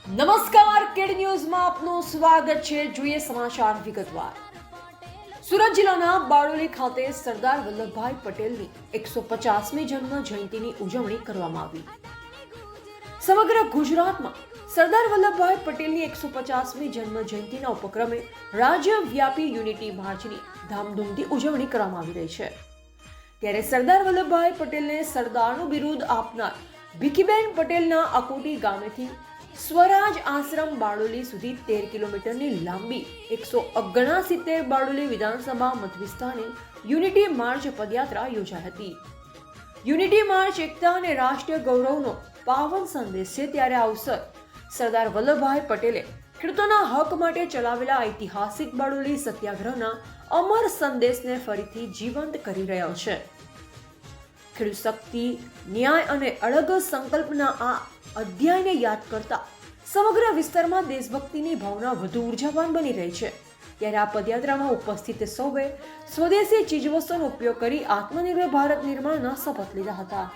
નમસ્કાર, કેડ ન્યૂઝમાં આપનું સ્વાગત છે. જોઈએ સમાચાર વિગતવાર. સુરત જિલ્લાના બારડોલી ખાતે સરદાર વલ્લભભાઈ પટેલની 150મી જન્મ જયંતિની ઉજવણી કરવામાં આવી. સમગ્ર ગુજરાતમાં સરદાર વલ્લભભાઈ પટેલની 150મી જન્મ જયંતિના ઉપક્રમે રાજ્યવ્યાપી યુનિટી માર્ચની ધામધૂમથી ઉજવણી કરવામાં આવી રહી છે. ત્યારે સરદાર વલ્લભભાઈ પટેલને સરદારનું બિરુદ આપનાર ભીખીબેન પટેલના અકોટી ગામેથી સ્વરાજ આશ્રમ બારડોલી સુધી 13 કિલોમીટરની લાંબી 169 બારડોલી વિધાનસભા મત વિસ્તારની યુનિટી માર્ચ પદયાત્રા યોજાઈ હતી. યુનિટી માર્ચ એકતા અને રાષ્ટ્રીય ગૌરવનો પાવન સંદેશ છે. ત્યારે આ અવસર સરદાર વલ્લભભાઈ પટેલે ખેડૂતોના હક માટે ચલાવેલા ઐતિહાસિક બારડોલી સત્યાગ્રહના અમર સંદેશને ફરીથી જીવંત કરી રહ્યો છે. ખેડૂત શક્તિ, ન્યાય અને અડગ સંકલ્પના આ અધ્યાયને યાદ કરતા સમગ્ર વિસ્તારમાં દેશભક્તિની ભાવના વધુ ઉર્જાવાન બની રહી છે. ત્યારે આ પદયાત્રામાં ઉપસ્થિત સૌએ સ્વદેશી ચીજવસ્તુનો ઉપયોગ કરી આત્મનિર્ભર ભારત નિર્માણના શપથ લીધા હતા.